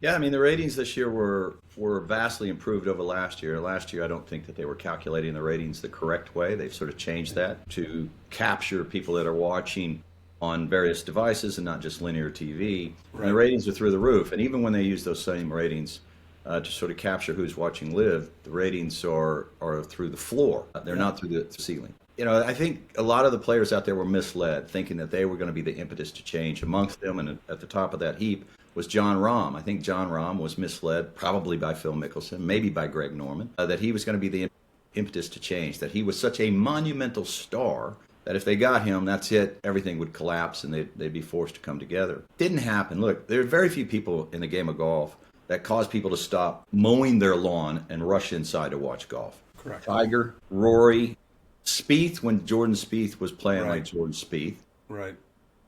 Yeah, I mean the ratings this year were vastly improved over last year. Last year, I don't think that they were calculating the ratings the correct way. They've sort of changed that to capture people that are watching on various devices and not just linear TV. And the Right. ratings are through the roof. And even when they use those same ratings to sort of capture who's watching live, the ratings are through the floor. They're Yeah. not through the ceiling. You know, I think a lot of the players out there were misled, thinking that they were going to be the impetus to change. Amongst them, and at the top of that heap, was John Rahm. I think John Rahm was misled, probably by Phil Mickelson, maybe by Greg Norman, that he was going to be the impetus to change, that he was such a monumental star that if they got him, that's it, everything would collapse and they'd be forced to come together. Didn't happen. Look, there are very few people in the game of golf that cause people to stop mowing their lawn and rush inside to watch golf. Correct. Tiger, Rory, Spieth, when Jordan Spieth was playing like Right. Jordan Spieth, Right.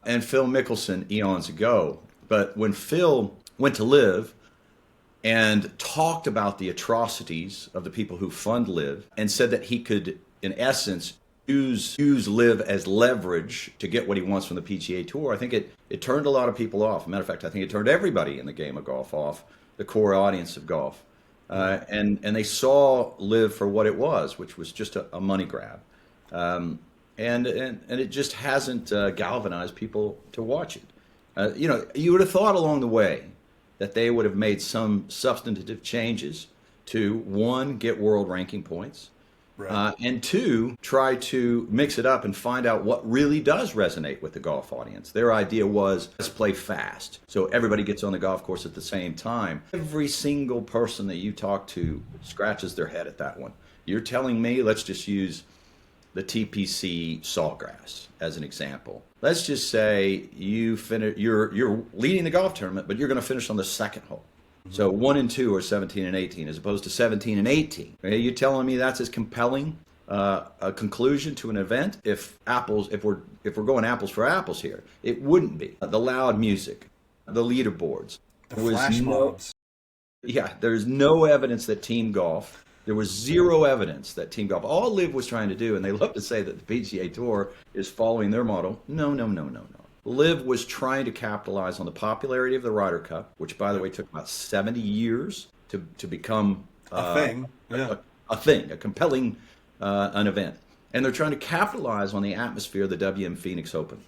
and Phil Mickelson eons ago. But when Phil went to live and talked about the atrocities of the people who fund live and said that he could, in essence, use live as leverage to get what he wants from the PGA Tour, I think it turned a lot of people off. As a matter of fact, I think it turned everybody in the game of golf off, the core audience of golf. And they saw live for what it was, which was just a money grab. And it just hasn't galvanized people to watch it. You know, you would have thought along the way that they would have made some substantive changes to, one, get world ranking points, Right. and two, try to mix it up and find out what really does resonate with the golf audience. Their idea was, let's play fast, so everybody gets on the golf course at the same time. Every single person that you talk to scratches their head at that one. You're telling me, let's just use the TPC Sawgrass as an example. Let's just say you're leading the golf tournament, but you're going to finish on the second hole. So 1 and 2 are 17 and 18, as opposed to 17 and 18. Are you telling me that's as compelling a conclusion to an event? If we're going apples for apples here, it wouldn't be. The loud music, the leaderboards. The There was flash no, mobs. yeah, there's no evidence that team golf. There was zero evidence that team golf. All Liv was trying to do, and they love to say that the PGA Tour is following their model. No, no, no, no, no. Liv was trying to capitalize on the popularity of the Ryder Cup, which, by the way, took about 70 years to become A thing. Yeah. a thing, a compelling an event. And they're trying to capitalize on the atmosphere of the WM Phoenix Open.